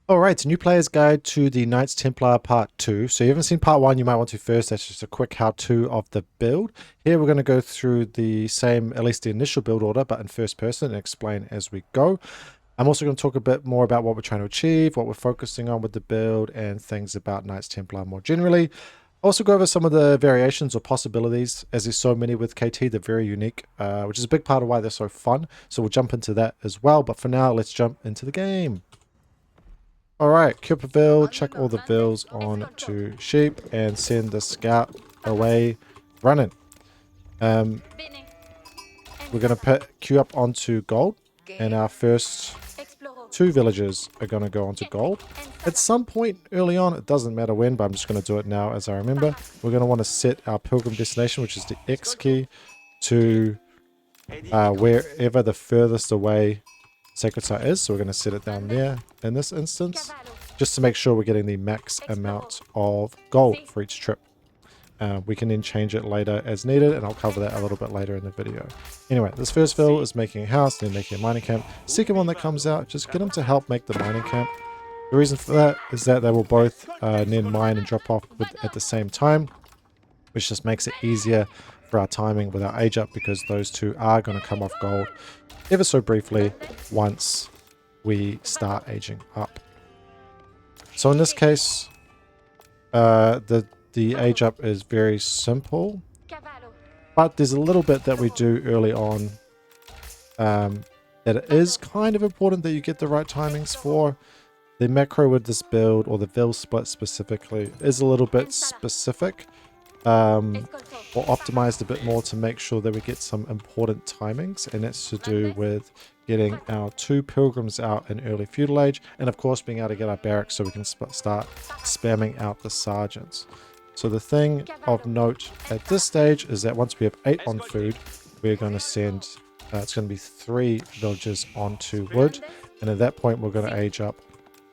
Alright, new player's guide to the Knights Templar part 2. So you haven't seen part 1, you might want to first. That's just a quick how-to of the build. Here we're going to go through the same, at least the initial build order, but in first person and explain as we go. I'm also going to talk a bit more about what we're trying to achieve, what we're focusing on with the build, and things about Knights Templar more generally. Also go over some of the variations or possibilities, as there's so many with KT, they're very unique, which is a big part of why they're so fun. So we'll jump into that as well, but for now, let's jump into the game. Alright, queue up a Vil, chuck all the Vils on to sheep, and send the scout away running. We're going to queue up onto gold, and our first 2 villages are going to go onto gold. At some point early on, it doesn't matter when, but I'm just going to do it now as I remember. We're going to want to set our pilgrim destination, which is the X key, to wherever the furthest away sacred site is. So we're going to set it down there in this instance, just to make sure we're getting the max amount of gold for each trip. We can then change it later as needed, and I'll cover that a little bit later in the video. Anyway, this first Vil is making a house, then making a mining camp. Second one that comes out, just get them to help make the mining camp. The reason for that is that they will both then mine and drop off at the same time, which just makes it easier for our timing with our age up, because those two are going to come off gold ever so briefly once we start aging up. So in this case, the age up is very simple, but there's a little bit that we do early on that it is kind of important that you get the right timings for. The macro with this build, or the Vil split specifically, is a little bit specific, or optimized a bit more to make sure that we get some important timings, and that's to do with getting our 2 pilgrims out in early feudal age, and of course being able to get our barracks so we can start spamming out the sergeants. So the thing of note at this stage is that once we have 8 on food, we're going to send, it's going to be 3 villages onto wood, and at that point we're going to age up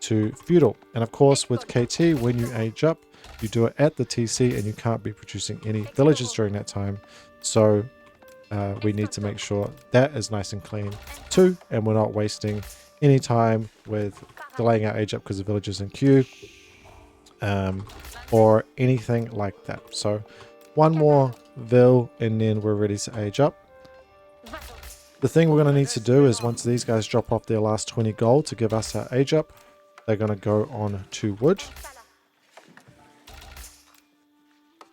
to feudal. And of course with KT, when you age up, you do it at the TC, and you can't be producing any villages during that time. So we need to make sure that is nice and clean too, and we're not wasting any time with delaying our age up because the villagers in queue, or anything like that. So 1 more Vil, and then we're ready to age up. The thing we're going to need to do is, once these guys drop off their last 20 gold to give us our age up, they're going to go on to wood.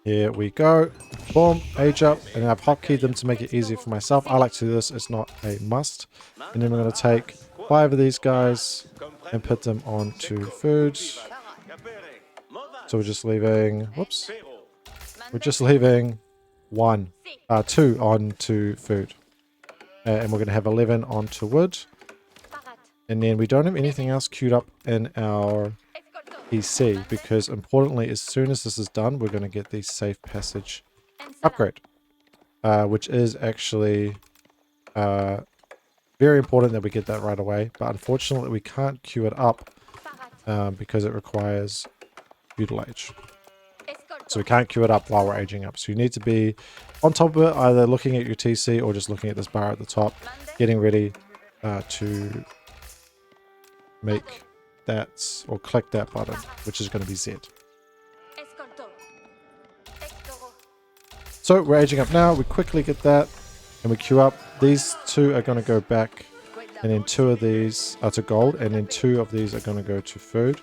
Here we go. Boom, age up, and I've hotkeyed them to make it easier for myself. I like to do this, it's not a must. And then we're going to take 5 of these guys and put them onto food. So we're just leaving, whoops, we're just leaving 2 onto food. And we're going to have 11 onto wood. And then we don't have anything else queued up in our PC, because importantly, as soon as this is done, we're going to get the safe passage upgrade, which is actually very important that we get that right away. But unfortunately, we can't queue it up because it requires feudal age. So we can't queue it up while we're aging up. So you need to be on top of it, either looking at your TC or just looking at this bar at the top, getting ready to make that, or click that button, which is going to be Z. So we're aging up now, we quickly get that, and we queue up. These 2 are going to go back, and then 2 of these are to gold, and then 2 of these are going to go to food,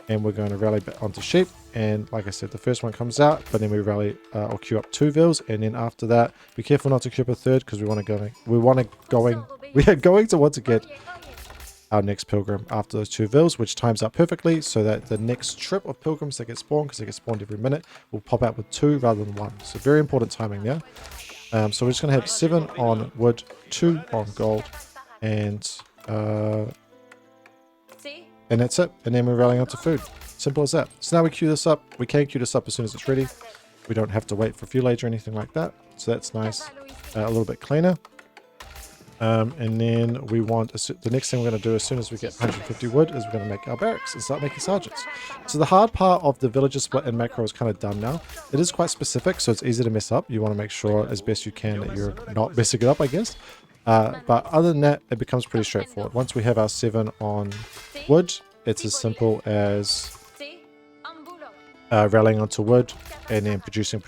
and we're going to rally back onto sheep. And like I said, the first one comes out, but then we rally or queue up 2 Vils, and then after that, be careful not to queue up a 3rd, because we are going to want to get our next pilgrim after those 2 Vils, which times out perfectly, so that the next trip of pilgrims that get spawned, because they get spawned every minute, will pop out with 2 rather than 1. So very important timing there. So we're just going to have 7 on wood, 2 on gold, and that's it. And then we're rallying onto food. Simple as that. So now we queue this up. We can queue this up as soon as it's ready. We don't have to wait for fuel age or anything like that. So that's nice. A little bit cleaner. And then we want, the next thing we're going to do as soon as we get 150 wood is we're going to make our barracks and start making sergeants. So the hard part of the villager split and macro is kind of done now. It is quite specific, so it's easy to mess up. You want to make sure as best you can that you're not messing it up, I guess. But other than that, it becomes pretty straightforward. Once we have our 7 on wood, it's as simple as rallying onto wood and then producing.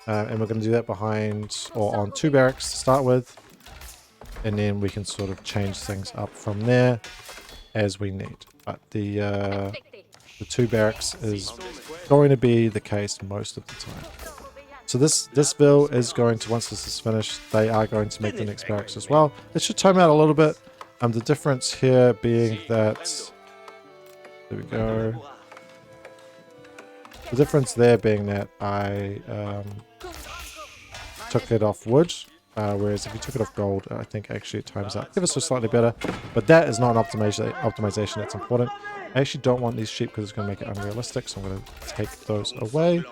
And we're going to do that behind or on 2 barracks to start with, and then we can sort of change things up from there as we need. But the 2 barracks is going to be the case most of the time. So this build is going to, once this is finished, they are going to make the next barracks as well. It should time out a little bit. The difference here being that, there we go. The difference there being that I took it off wood, whereas if you took it off gold, I think actually it times out ever so slightly better. But that is not an optimization that's important. I actually don't want these sheep because it's going to make it unrealistic, so I'm going to take those away.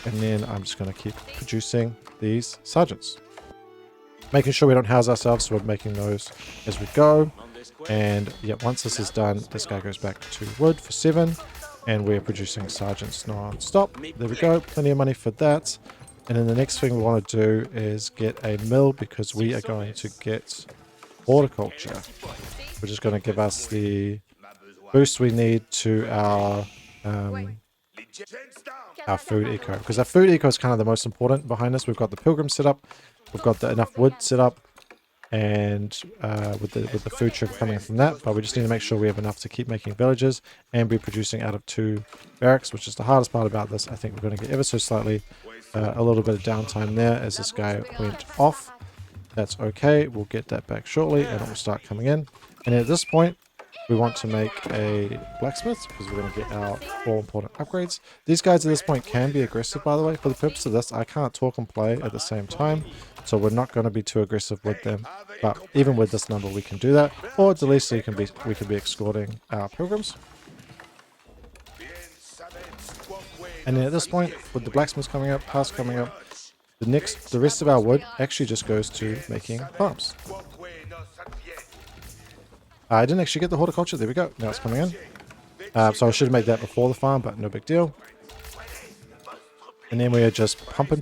And then I'm just going to keep producing these sergeants. Making sure we don't house ourselves, so we're making those as we go. And yeah, once this is done, this guy goes back to wood for 7. And we're producing sergeants non-stop. There we go, plenty of money for that. And then the next thing we want to do is get a mill, because we are going to get horticulture, which is going to give us the boost we need to our food eco, because our food eco is kind of the most important behind this. We've got the Pilgrims set up, we've got enough wood set up, and with the food sugar coming from that, but we just need to make sure we have enough to keep making villages and be producing out of 2 barracks, which is the hardest part about this. I think we're going to get ever so slightly a little bit of downtime there as this guy went off. That's okay, we'll get that back shortly and it will start coming in. And at this point we want to make a blacksmith, because we're going to get our all important upgrades. These guys at this point can be aggressive, by the way. For the purpose of this, I can't talk and play at the same time, so we're not going to be too aggressive with them. But even with this number we can do that, or at the least we can be escorting our pilgrims. And then at this point, with the blacksmiths coming up, house coming up, the rest of our wood actually just goes to making farms. I didn't actually get the horticulture. There we go. Now it's coming in. So I should have made that before the farm, but no big deal. And then we are just pumping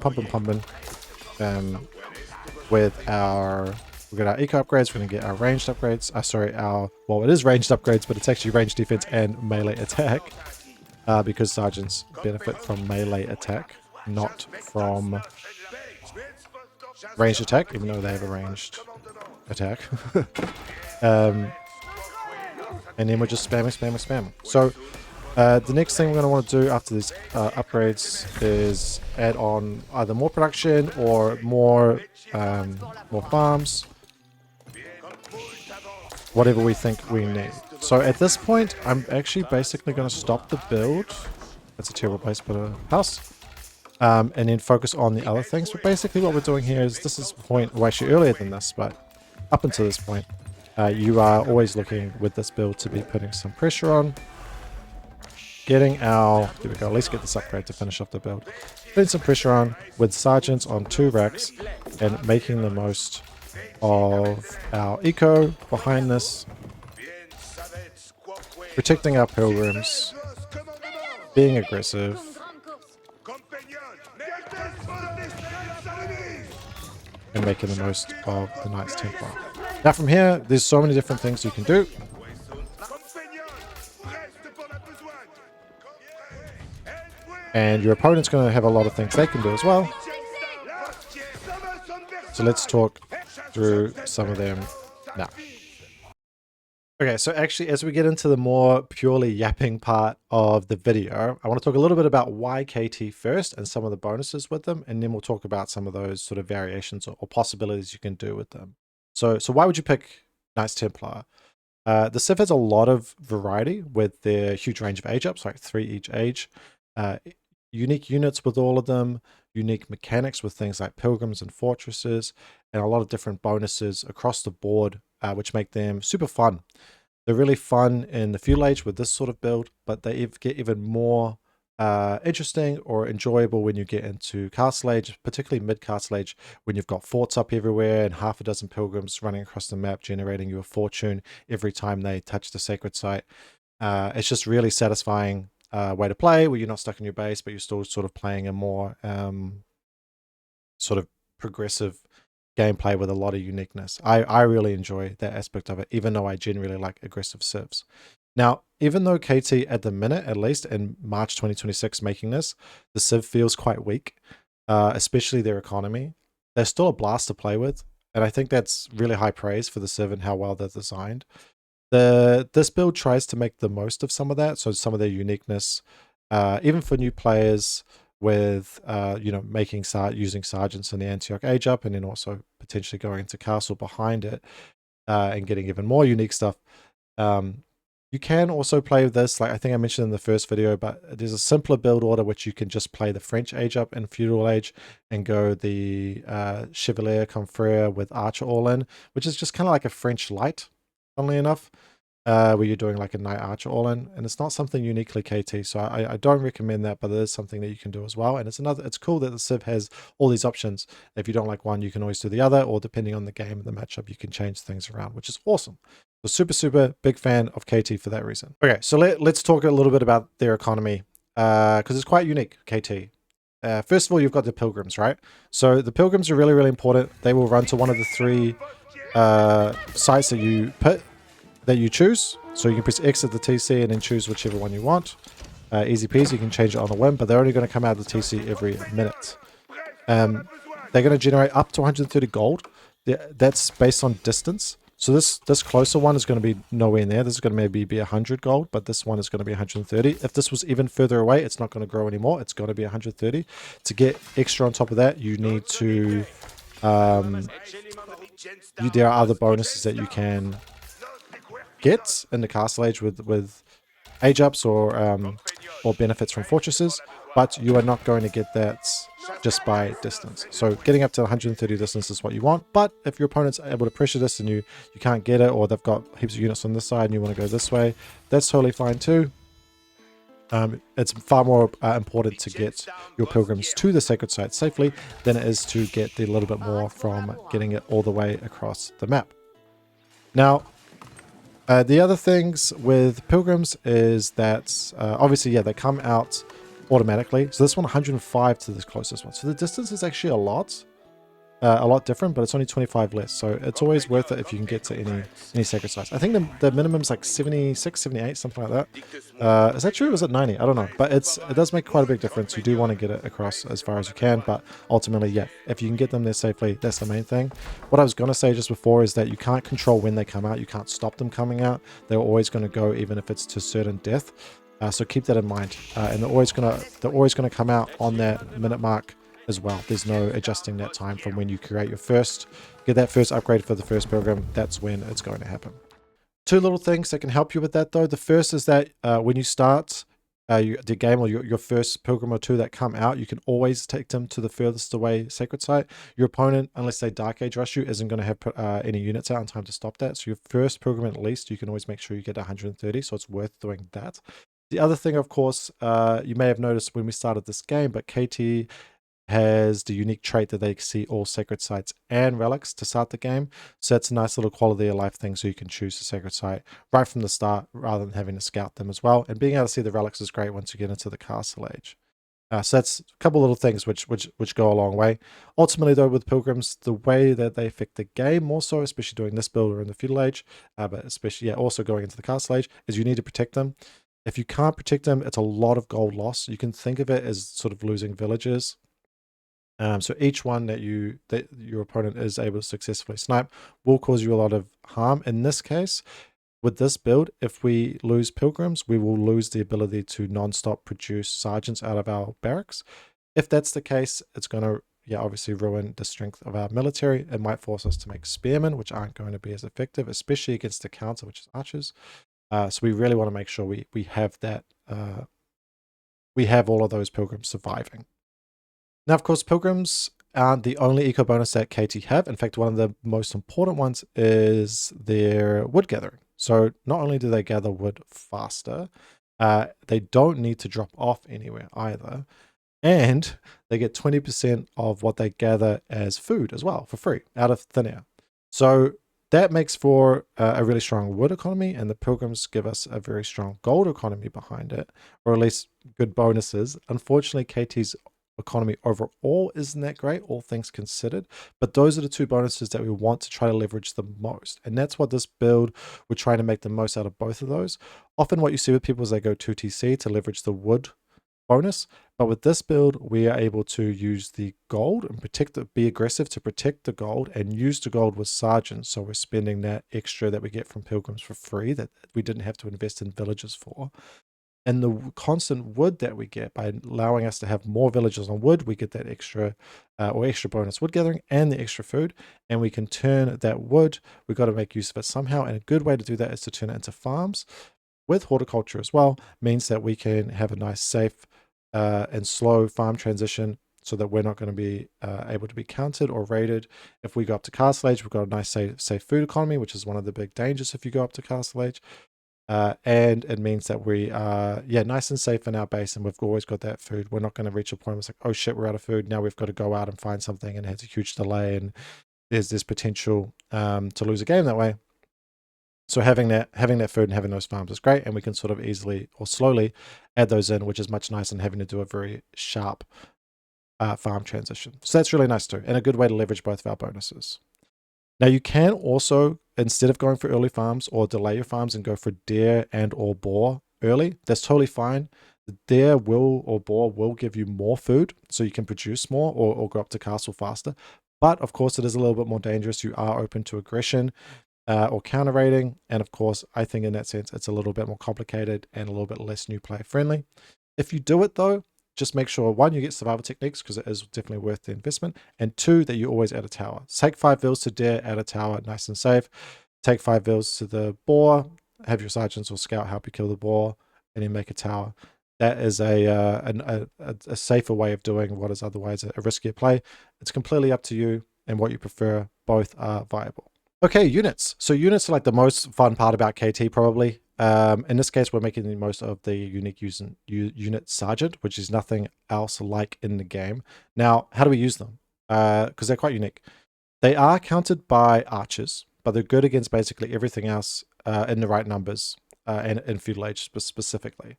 with our... We've got our eco upgrades. We're going to get our ranged upgrades. Well, it is ranged upgrades, but it's actually ranged defense and melee attack. Because sergeants benefit from melee attack, not from ranged attack, even though they have a ranged attack. And then we're just spamming. So the next thing we're going to want to do after these upgrades is add on either more production or more farms, whatever we think we need. So at this point, I'm actually basically going to stop the build. That's a terrible place to put a house. And then focus on the other things. But basically what we're doing here is, this is the point, well actually earlier than this, but up until this point, you are always looking with this build to be putting some pressure on. Getting our, there we go, at least get this upgrade to finish off the build. Putting some pressure on with sergeants on 2 racks and making the most of our eco behind this. Protecting our pilgrims, being aggressive, and making the most of the Knights Templar. Now from here, there's so many different things you can do. And your opponent's going to have a lot of things they can do as well. So let's talk through some of them now. Okay, so actually, as we get into the more purely yapping part of the video, I want to talk a little bit about why KT first and some of the bonuses with them, and then we'll talk about some of those sort of variations or possibilities you can do with them. So why would you pick Knights Templar? The Civ has a lot of variety with their huge range of age ups, like 3 each age. Unique units with all of them, unique mechanics with things like pilgrims and fortresses, and a lot of different bonuses across the board, which make them super fun. They're really fun in the feudal age with this sort of build, but they get even more interesting or enjoyable when you get into Castile age, particularly mid Castile age, when you've got forts up everywhere and half a dozen pilgrims running across the map generating you a fortune every time they touch the sacred site. It's just really satisfying way to play, where you're not stuck in your base, but you're still sort of playing a more sort of progressive gameplay with a lot of uniqueness. I really enjoy that aspect of it, even though I generally like aggressive civs. Now, even though KT at the minute, at least in March 2026 making this, the civ feels quite weak, especially their economy, they're still a blast to play with. And I think that's really high praise for the civ and how well they're designed. This build tries to make the most of some of that, so some of their uniqueness, even for new players with, you know, using sergeants in the Antioch age up, and then also potentially going into castle behind it, and getting even more unique stuff. You can also play with this, like I think I mentioned in the first video, but there's a simpler build order which you can just play the French age up in feudal age and go the Chevalier Confrere with Archer all in, which is just kind of like a French light, funnily enough, where you're doing like a Knight Archer all in, and it's not something uniquely KT, so I don't recommend that, but it is something that you can do as well. And it's cool that the civ has all these options. If you don't like one, you can always do the other, or depending on the game and the matchup, you can change things around, which is awesome. So super big fan of KT for that reason. Okay, so let's talk a little bit about their economy, because it's quite unique, KT. First of all, you've got the Pilgrims, right? So the Pilgrims are really important. They will run to one of the 3 sites that you choose. So you can press X at the TC and then choose whichever one you want. Easy peasy, you can change it on a whim, but they're only going to come out of the TC every minute. They're going to generate up to 130 gold. That's based on distance. So this closer one is going to be nowhere near. This is going to maybe be 100 gold, but this one is going to be 130. If this was even further away, it's not going to grow anymore. It's going to be 130. To get extra on top of that, you need to... there are other bonuses that you can get in the Castile age with age ups or benefits from fortresses, but you are not going to get that just by distance. So getting up to 130 distance is what you want, but if your opponent's able to pressure this and you can't get it, or they've got heaps of units on this side and you want to go this way, that's totally fine too. It's far more important to get your pilgrims to the sacred site safely than it is to get a little bit more from getting it all the way across the map. Now, the other things with pilgrims is that obviously, yeah, they come out automatically. So this one 105 to this closest one. So the distance is actually a lot different, but it's only 25 less. So it's always worth it if you can get to any sacred sites. I think the minimum's like 76, 78, something like that. Is that true? Or is it 90? I don't know. But it does make quite a big difference. You do want to get it across as far as you can, but ultimately, yeah, if you can get them there safely, that's the main thing. What I was going to say just before is that you can't control when they come out. You can't stop them coming out. They're always going to go, even if it's to certain death. So keep that in mind. And they're always gonna come out on that minute mark as well. There's no adjusting that time from when you create get that first upgrade for the first pilgrim. That's when it's going to happen. 2 little things that can help you with that though. The first is that when you start the game, or your first pilgrim or 2 that come out, you can always take them to the furthest away sacred site. Your opponent, unless they Dark Age rush you, isn't going to have any units out in time to stop that. So your first pilgrim at least, you can always make sure you get 130, so it's worth doing that. The other thing, of course, you may have noticed when we started this game, but KT has the unique trait that they see all sacred sites and relics to start the game. So that's a nice little quality of life thing, so you can choose the sacred site right from the start rather than having to scout them as well. And being able to see the relics is great once you get into the Castile age. So that's a couple little things which go a long way. Ultimately though, with pilgrims, the way that they affect the game more so, especially doing this build or in the feudal age, but especially also going into the Castile age, is you need to protect them. If you can't protect them, it's a lot of gold loss. You can think of it as sort of losing villages. So each one that your opponent is able to successfully snipe will cause you a lot of harm. In this case, with this build, if we lose pilgrims, we will lose the ability to non-stop produce sergeants out of our barracks. If that's the case, it's going to obviously ruin the strength of our military. It might force us to make spearmen, which aren't going to be as effective, especially against the counter, which is archers. So we really want to make sure we have that, we have all of those pilgrims surviving. Now, of course, pilgrims aren't the only eco bonus that KT have. In fact, one of the most important ones is their wood gathering. So not only do they gather wood faster, they don't need to drop off anywhere either. And they get 20% of what they gather as food as well for free out of thin air. So that makes for a really strong wood economy, and the pilgrims give us a very strong gold economy behind it, or at least good bonuses. Unfortunately, KT's economy overall isn't that great, all things considered, but those are the two bonuses that we want to try to leverage the most. And that's what this build, we're trying to make the most out of both of those. Often what you see with people is they go 2TC to leverage the wood bonus, but with this build we are able to use the gold and be aggressive to protect the gold and use the gold with sergeants. So we're spending that extra that we get from pilgrims for free that we didn't have to invest in villages for. And the constant wood that we get by allowing us to have more villagers on wood, we get that extra or extra bonus wood gathering and the extra food. And we can turn that wood, we've got to make use of it somehow. And a good way to do that is to turn it into farms with horticulture as well. Means that we can have a nice, safe and slow farm transition so that we're not going to be able to be countered or raided. If we go up to Castle Age, we've got a nice, safe food economy, which is one of the big dangers if you go up to Castle Age. And it means that we are, nice and safe in our base, and we've always got that food. We're not going to reach a point where it's like, oh shit, we're out of food. Now we've got to go out and find something, and it's a huge delay, and there's this potential to lose a game that way. So having that food and having those farms is great, and we can sort of easily or slowly add those in, which is much nicer than having to do a very sharp farm transition. So that's really nice too, and a good way to leverage both of our bonuses. Now you can also, instead of going for early farms or delay your farms and go for deer and or boar early, that's totally fine. The deer or boar will give you more food, so you can produce more or go up to castle faster. But of course it is a little bit more dangerous. You are open to aggression or counter raiding. And of course, I think in that sense, it's a little bit more complicated and a little bit less new player friendly. If you do it though, just make sure, one, you get survival techniques because it is definitely worth the investment, and two, that you always add a tower. Take 5 vills to deer, add a tower, nice and safe. Take 5 vills to the boar, have your sergeants or scout help you kill the boar, and then make a tower. That is a safer way of doing what is otherwise a riskier play. It's completely up to you and what you prefer. Both are viable. Okay, units. So units are like the most fun part about KT probably. In this case, we're making the most of the unique unit sergeant, which is nothing else like in the game. Now, how do we use them? Because they're quite unique. They are countered by archers, but they're good against basically everything else in the right numbers and in feudal age specifically.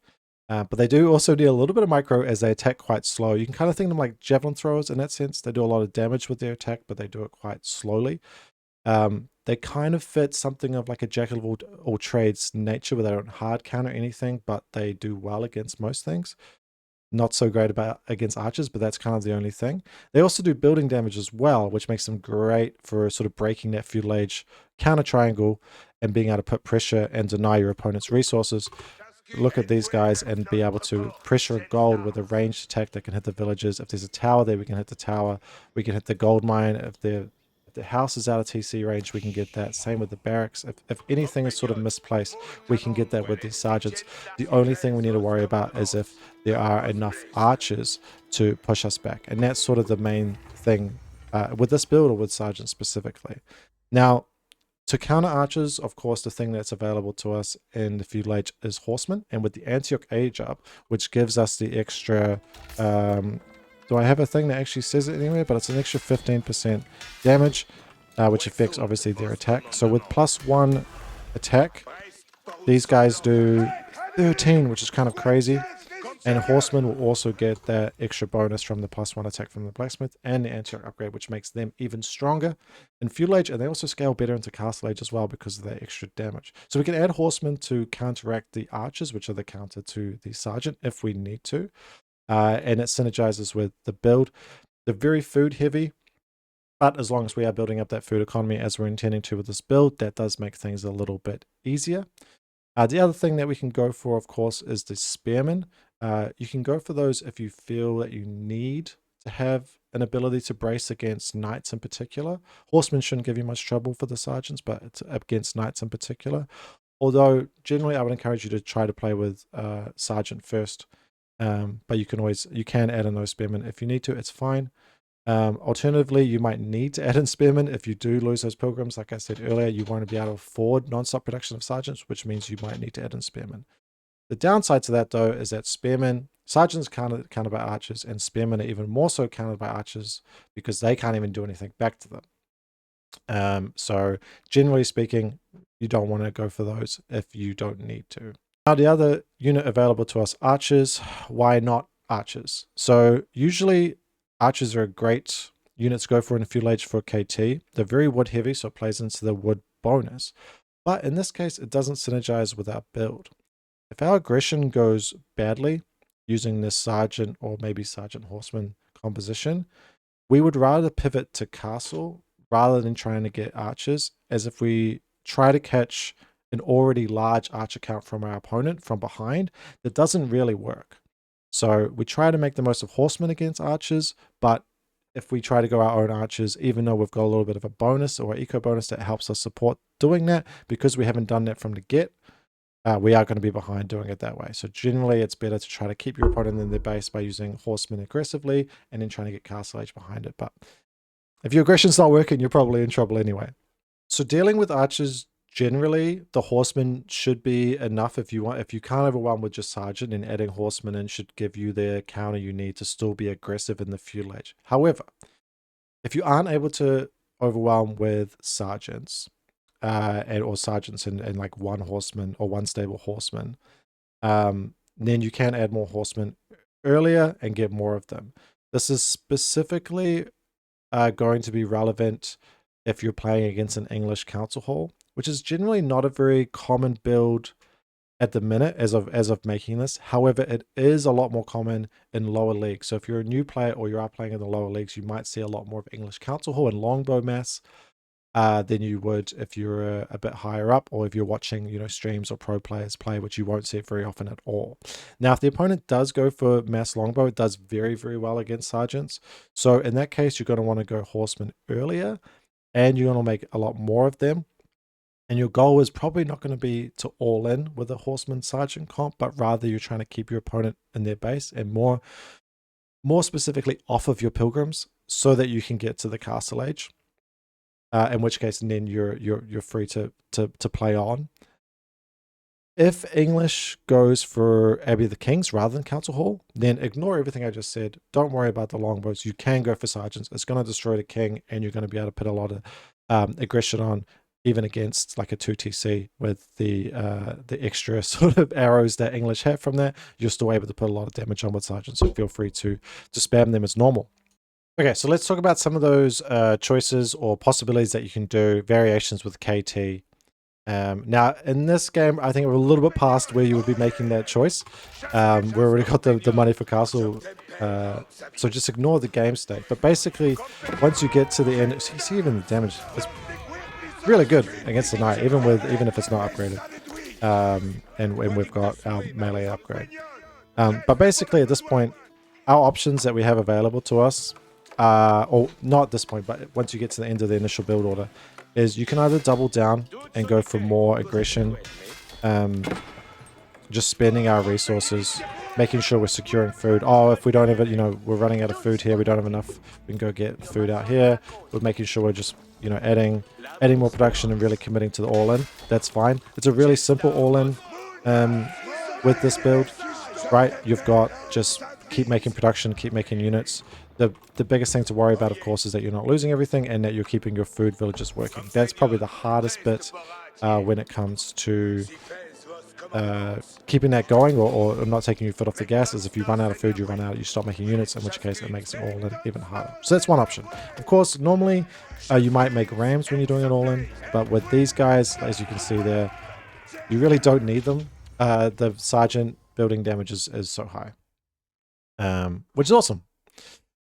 But they do also need a little bit of micro as they attack quite slow. You can kind of think of them like javelin throwers in that sense. They do a lot of damage with their attack, but they do it quite slowly. They kind of fit something of like a jack of all trades nature, where they don't hard counter anything, but they do well against most things. Not so great against archers, but that's kind of the only thing. They also do building damage as well, which makes them great for sort of breaking that feudal age counter triangle and being able to put pressure and deny your opponent's resources. Look at these guys and be able to pressure a gold with a ranged attack that can hit the villages. If there's a tower there, we can hit the tower. We can hit the gold mine. If the house is out of TC range, we can get that. Same with the barracks. If anything is sort of misplaced, we can get that with these sergeants. The only thing we need to worry about is if there are enough archers to push us back. And that's sort of the main thing with this build or with sergeants specifically. Now, to counter archers, of course, the thing that's available to us in the feudal age is horsemen. And with the Antioch age up, which gives us the extra... do I have a thing that actually says it anywhere? But it's an extra 15% damage, which affects obviously their attack. So with +1 attack, these guys do 13, which is kind of crazy. And horsemen will also get that extra bonus from the +1 attack from the blacksmith and the Antioch upgrade, which makes them even stronger in feudal age. And they also scale better into castle age as well because of that extra damage. So we can add horsemen to counteract the archers, which are the counter to the sergeant if we need to. And it synergizes with the build. They're very food heavy, but as long as we are building up that food economy as we're intending to with this build, that does make things a little bit easier. The other thing that we can go for, of course, is the spearmen. You can go for those if you feel that you need to have an ability to brace against knights in particular. Horsemen shouldn't give you much trouble for the sergeants, but it's against knights in particular. Although generally I would encourage you to try to play with sergeant first. But you can add in those spearmen if you need to, it's fine. Alternatively, you might need to add in spearmen if you do lose those pilgrims. Like I said earlier, you won't be able to afford non-stop production of sergeants, which means you might need to add in spearmen. The downside to that though is that sergeants countered by archers, and spearmen are even more so countered by archers because they can't even do anything back to them. So generally speaking, you don't want to go for those if you don't need to. Now the other unit available to us, archers. Why not archers. So usually archers are a great unit to go for in a feudal age for KT. They're very wood heavy, so it plays into the wood bonus. But in this case, it doesn't synergize with our build. If our aggression goes badly using this sergeant or maybe sergeant horseman composition, we would rather pivot to castle rather than trying to get archers, as if we try to catch an already large archer count from our opponent from behind, that doesn't really work. So we try to make the most of horsemen against archers, but if we try to go our own archers, even though we've got a little bit of a bonus or eco bonus that helps us support doing that, because we haven't done that from the get, we are going to be behind doing it that way. So generally, it's better to try to keep your opponent in their base by using horsemen aggressively and then trying to get castle age behind it. But if your aggression's not working, you're probably in trouble anyway. So dealing with archers, generally, the horsemen should be enough if you want. If you can't overwhelm with just sergeant, and adding horsemen in should give you the counter you need to still be aggressive in the feudal age. However, if you aren't able to overwhelm with sergeants, or sergeants and like one horseman or one stable horseman, then you can add more horsemen earlier and get more of them. This is specifically going to be relevant if you're playing against an English council hall, which is generally not a very common build at the minute as of making this. However, it is a lot more common in lower leagues. So if you're a new player or you are playing in the lower leagues, you might see a lot more of English council hall and longbow mass than you would if you're a bit higher up, or if you're watching, you know, streams or pro players play, which you won't see it very often at all. Now, if the opponent does go for mass longbow, it does very, very well against sergeants. So in that case, you're going to want to go horsemen earlier, and you're going to make a lot more of them. And your goal is probably not going to be to all in with a horseman sergeant comp, but rather you're trying to keep your opponent in their base and more specifically off of your pilgrims, so that you can get to the castle age. In which case, and then you're free to play on. If English goes for Abbey of the Kings rather than Council Hall, then ignore everything I just said. Don't worry about the longbows. You can go for sergeants. It's going to destroy the king, and you're going to be able to put a lot of aggression on, even against like a 2TC with the extra sort of arrows that English have from that. You're still able to put a lot of damage on with sergeants, so feel free to spam them as normal. Okay, so let's talk about some of those choices or possibilities that you can do, variations with KT. Now, in this game, I think we're a little bit past where you would be making that choice. We already got the money for castle, so just ignore the game state. But basically, once you get to the end, see even the damage, it's really good against the knight, even if it's not upgraded. And we've got our melee upgrade. But basically, at this point, our options that we have available to us, or not at this point, but once you get to the end of the initial build order, is you can either double down and go for more aggression, just spending our resources, making sure we're securing food. Oh, if we don't have it, you know, we're running out of food here, we don't have enough, we can go get food out here. We're making sure we're just, you know, adding more production and really committing to the all-in. That's fine. It's a really simple all-in with this build, right? You've got just keep making production, keep making units. The biggest thing to worry about, of course, is that you're not losing everything and that you're keeping your food villages working. That's probably the hardest bit when it comes to keeping that going, or not taking your foot off the gas, is if you run out of food, you stop making units, in which case it makes it all in even harder. So that's one option. Of course, normally you might make rams when you're doing it all in, but with these guys, as you can see there, you really don't need them. The sergeant building damage is so high, which is awesome.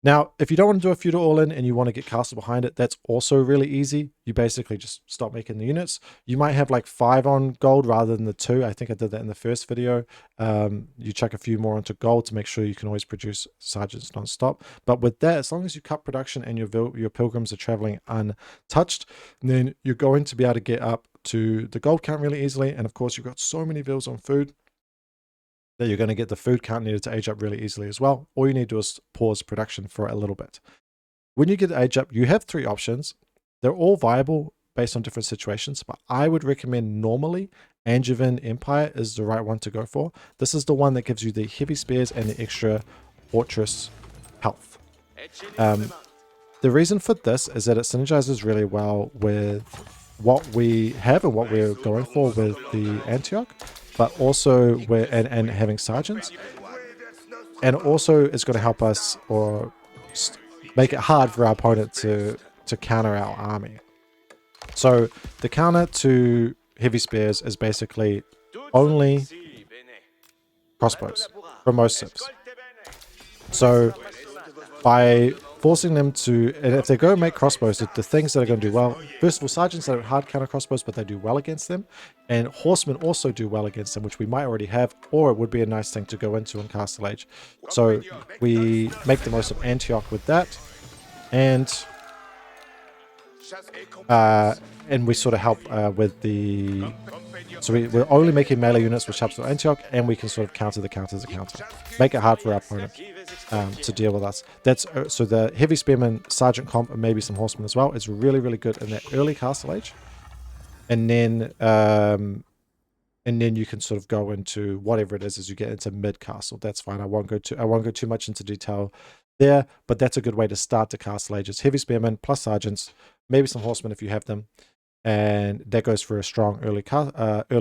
Now, if you don't want to do a feudal all-in and you want to get castle behind it, that's also really easy. You basically just stop making the units. You might have like 5 on gold rather than the 2. I think I did that in the first video. You chuck a few more onto gold to make sure you can always produce sergeants non-stop. But with that, as long as you cut production and your pilgrims are traveling untouched, then you're going to be able to get up to the gold count really easily. And of course, you've got so many vills on food that you're going to get the food count needed to age up really easily as well. All you need to do is pause production for a little bit. When you get the age up, you have 3 options. They're all viable based on different situations, but I would recommend normally Angevin Empire is the right one to go for. This is the one that gives you the heavy spears and the extra fortress health. The reason for this is that it synergizes really well with what we have and what we're going for with the Antioch, but also and having sergeants. And also it's going to help us or make it hard for our opponent to counter our army. So the counter to heavy spears is basically only crossbows for most civs. So by forcing them to, and if they go make crossbows, the things that are going to do well, first of all, sergeants are hard counter crossbows, but they do well against them, and horsemen also do well against them, which we might already have, or it would be a nice thing to go into in Castile Age. So we make the most of Antioch with that, and we sort of help with the, so we're only making melee units, which helps with Antioch, and we can sort of counter the counter to counter, make it hard for our opponent to deal with us. That's so the heavy spearman, sergeant comp, and maybe some horsemen as well. It's really, really good in that early Castile Age, and then you can sort of go into whatever it is as you get into mid castle. That's fine. I won't go too much into detail there, but that's a good way to start the Castile Age. It's heavy spearmen plus sergeants, maybe some horsemen if you have them, and that goes for a strong early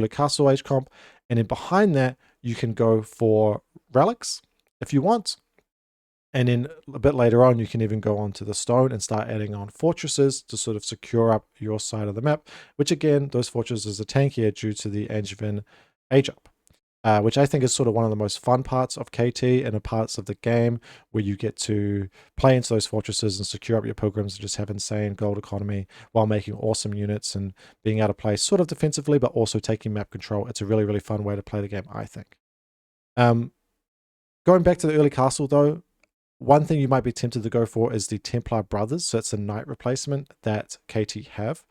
Castle Age comp. And then behind that, you can go for relics if you want. And then a bit later on, you can even go on to the stone and start adding on fortresses to sort of secure up your side of the map, which again, those fortresses are tankier due to the Angevin age up, which I think is sort of one of the most fun parts of KT and the parts of the game where you get to play into those fortresses and secure up your pilgrims and just have insane gold economy while making awesome units and being able to play sort of defensively, but also taking map control. It's a really, really fun way to play the game, I think. Going back to the early castle though, one thing you might be tempted to go for is the Templar brothers. So it's a knight replacement that KT have.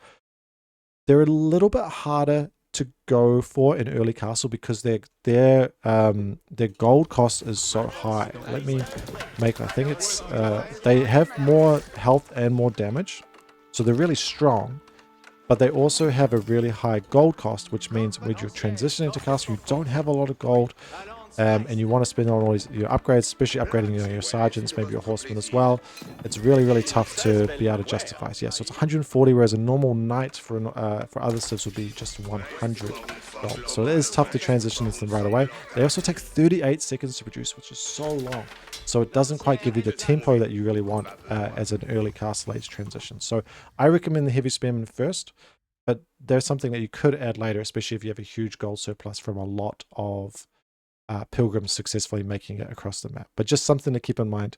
They're a little bit harder to go for in early castle because their gold cost is so high. Let me make, I think it's they have more health and more damage, so they're really strong, but they also have a really high gold cost, which means when you're transitioning to castle, you don't have a lot of gold. And you want to spend on all these upgrades, especially upgrading your sergeants, maybe your horsemen as well. It's really, really tough to be able to justify. So yeah, so it's 140, whereas a normal knight for other civs would be just 100 gold. So it is tough to transition into them right away. They also take 38 seconds to produce, which is so long. So it doesn't quite give you the tempo that you really want as an early Castile Age transition. So I recommend the heavy spearmen first, but there's something that you could add later, especially if you have a huge gold surplus from a lot of pilgrims successfully making it across the map. But just something to keep in mind,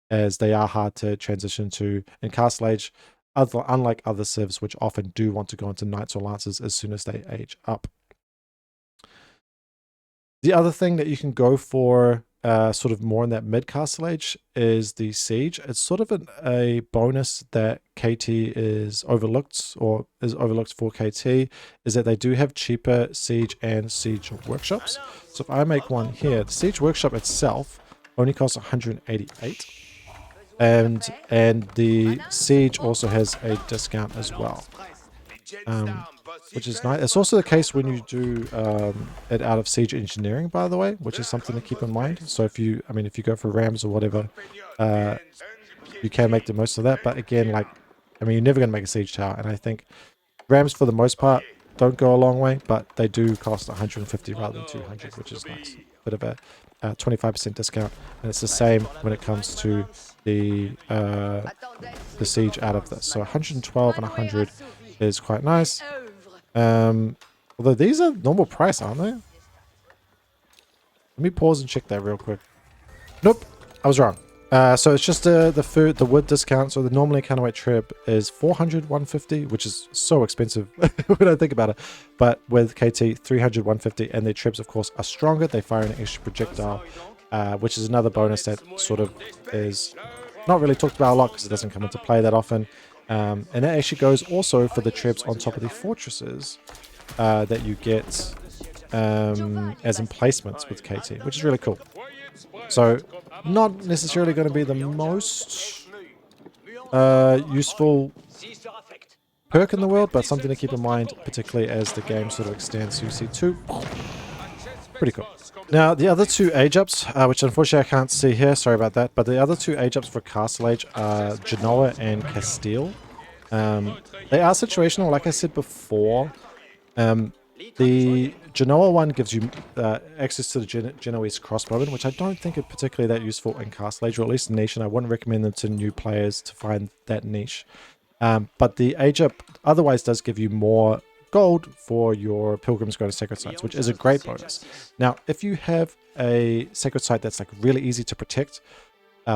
as they are hard to transition to in Castile Age, unlike other civs, which often do want to go into knights or lancers as soon as they age up. The other thing that you can go for sort of more in that mid Castile Age is the siege. It's sort of a bonus that KT is overlooked, or is overlooked for KT, is that they do have cheaper siege and siege workshops. So if I make one here, the siege workshop itself only costs 188, and the siege also has a discount as well, which is nice. It's also the case when you do it out of siege engineering, by the way, which is something to keep in mind. So if you go for rams or whatever, you can make the most of that. But again, you're never going to make a siege tower, and I think rams for the most part don't go a long way, but they do cost 150 rather than 200, which is nice. Bit of a 25% discount, and it's the same when it comes to the siege out of this. So 112 and 100 is quite nice. Although these are normal price, aren't they? Let me pause and check that real quick. Nope, I was wrong. So it's just the wood discount. So the normally counterweight trib is 400, 150, which is so expensive when I think about it. But with KT, 300, 150, and their tribs, of course, are stronger. They fire an extra projectile, which is another bonus that sort of is not really talked about a lot because it doesn't come into play that often. And that actually goes also for the tribs on top of the fortresses that you get as emplacements with KT, which is really cool. So not necessarily going to be the most useful perk in the world, but something to keep in mind, particularly as the game sort of extends. So you see two. Pretty cool. Now, the other two age ups, which unfortunately I can't see here, sorry about that, but the other two age ups for Castile Age are Genoa and Castile. They are situational, like I said before. The Genoa one gives you access to the Genoese crossbowman, which I don't think are particularly that useful in Castile Age, or at least niche, and I wouldn't recommend them to new players to find that niche. But the age up otherwise does give you more gold for your Pilgrims going to sacred sites, which is a great bonus. Now, if you have a sacred site that's like really easy to protect,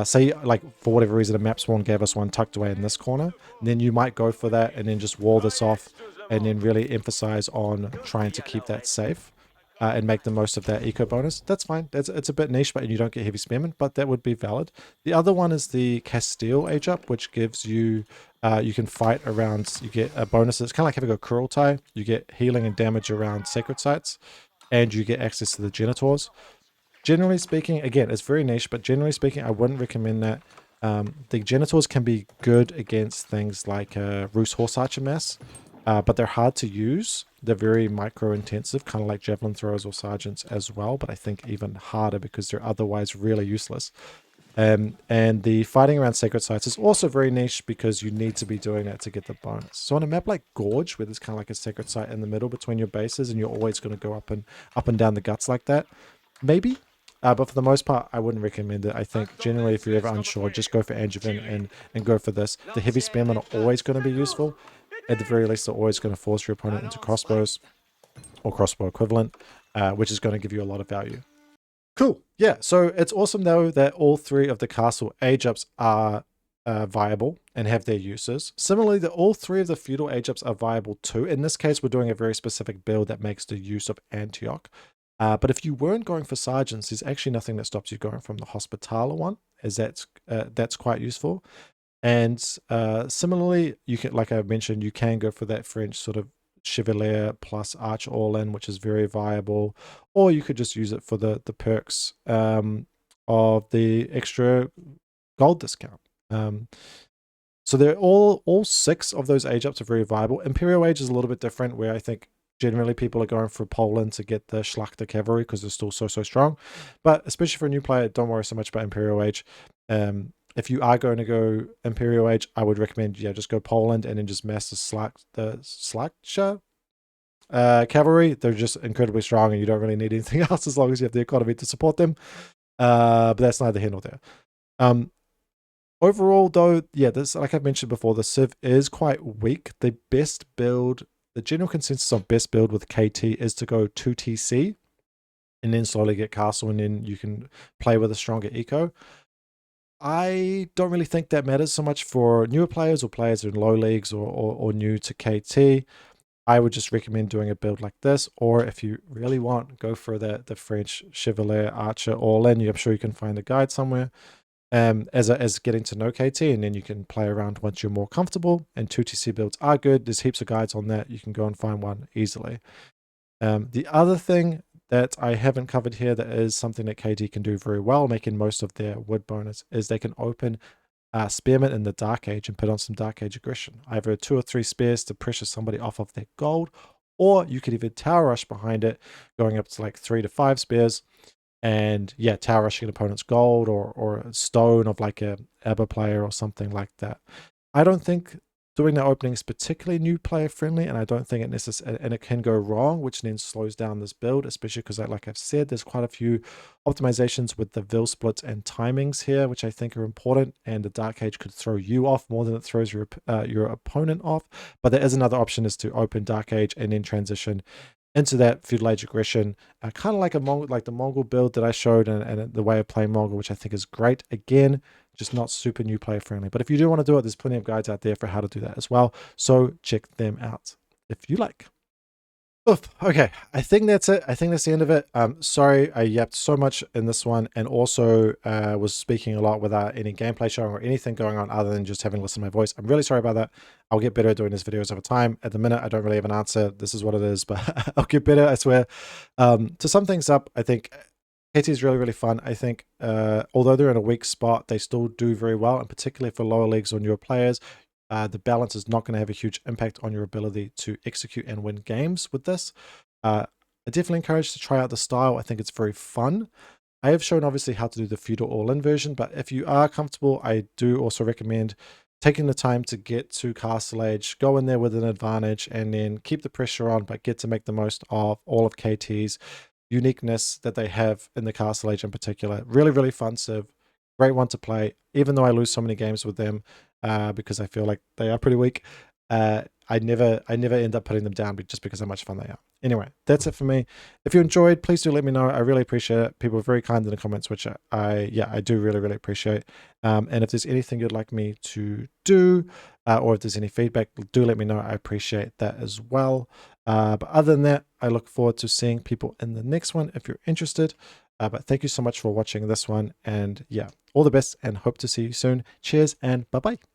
say like for whatever reason a map spawn gave us one tucked away in this corner, then you might go for that and then just wall this off and then really emphasize on trying to keep that safe and make the most of that eco bonus. That's fine. It's a bit niche, but you don't get heavy spearmen, but that would be valid. The other one is the Castile age up, which gives you you can fight around, you get a bonus. It's kind of like having a curl tie. You get healing and damage around sacred sites, and you get access to the genitors. Generally speaking, again, it's very niche, but generally speaking, I wouldn't recommend that. The genitors can be good against things like Roos Horse Archer Mass, but they're hard to use. They're very micro-intensive, kind of like Javelin Throwers or Sergeants as well, but I think even harder because they're otherwise really useless. And the fighting around sacred sites is also very niche because you need to be doing that to get the bonus. So on a map like Gorge, where there's kind of like a sacred site in the middle between your bases, and you're always going to go up and down the guts like that, maybe. But for the most part, I wouldn't recommend it. I think generally, if you're ever unsure, just go for Angevin and go for this. The heavy spearmen are always going to be useful. At the very least, they're always going to force your opponent into crossbows or crossbow equivalent, which is going to give you a lot of value. Cool. Yeah, so it's awesome though that all three of the castle age ups are viable and have their uses. Similarly, that all three of the feudal age ups are viable too. In this case, we're doing a very specific build that makes the use of Antioch. But if you weren't going for sergeants, there's actually nothing that stops you going from the Hospitaller one, as that's quite useful. And similarly, you can, like I mentioned, you can go for that French sort of Chevalier plus Arch all-in, which is very viable, or you could just use it for the perks of the extra gold discount. So they're all six of those age ups are very viable. Imperial Age is a little bit different, where I think generally people are going for Poland to get the Schlachter cavalry because they're still so strong. But especially for a new player, don't worry so much about Imperial Age. If you are going to go Imperial Age, I would recommend, just go Poland and then just mass the Schlachter cavalry. They're just incredibly strong and you don't really need anything else as long as you have the economy to support them. But that's neither here nor there. Overall, though, this, like I've mentioned before, the Civ is quite weak. The best build, the general consensus of best build with KT is to go 2TC and then slowly get castle, and then you can play with a stronger eco. I don't really think that matters so much for newer players or players in low leagues or new to KT. I would just recommend doing a build like this, or if you really want, go for the French Chevalier Archer all-in. I'm sure you can find a guide somewhere as getting to know KT, and then you can play around once you're more comfortable. And 2TC builds are good. There's heaps of guides on that. You can go and find one easily. The other thing that I haven't covered here that is something that KT can do very well, making most of their wood bonus, is they can open Spearmen in the Dark Age and put on some Dark Age aggression. Either 2 or 3 spears to pressure somebody off of their gold, or you could even tower rush behind it, going up to like 3 to 5 spears, and tower rushing an opponent's gold or a stone of like a Abba player or something like that. I don't think doing that opening is particularly new player friendly, and I don't think it can go wrong, which then slows down this build, especially because, like I've said, there's quite a few optimizations with the Vil splits and timings here, which I think are important, and the Dark Age could throw you off more than it throws your opponent off. But there is another option, is to open Dark Age and then transition into that feudal age aggression, kind of like the Mongol build that I showed, and the way of playing Mongol, which I think is great. Again, just not super new player friendly. But if you do want to do it, there's plenty of guides out there for how to do that as well. So check them out if you like. Oof. Okay, I think that's it. I think that's the end of it. Sorry, I yapped so much in this one, and also was speaking a lot without any gameplay showing or anything going on other than just having listened to my voice. I'm really sorry about that. I'll get better at doing these videos over time. At the minute, I don't really have an answer. This is what it is, but I'll get better, I swear. To sum things up, I think KT is really, really fun. I think although they're in a weak spot, they still do very well, and particularly for lower leagues or newer players, the balance is not going to have a huge impact on your ability to execute and win games with this. I definitely encourage to try out the style. I think it's very fun. I have shown obviously how to do the feudal all-in version, but if you are comfortable, I do also recommend taking the time to get to Castle Age, go in there with an advantage, and then keep the pressure on, but get to make the most of all of KT's uniqueness that they have in the Castle Age in particular. Really, really fun civ. Great one to play, even though I lose so many games with them because I feel like they are pretty weak. I never end up putting them down just because how much fun they are. Anyway, that's it for me. If you enjoyed, please do let me know. I really appreciate it. People are very kind in the comments, which I do really, really appreciate. And if there's anything you'd like me to do, or if there's any feedback, do let me know. I appreciate that as well. But other than that, I look forward to seeing people in the next one if you're interested. But thank you so much for watching this one. And yeah, all the best and hope to see you soon. Cheers and bye-bye.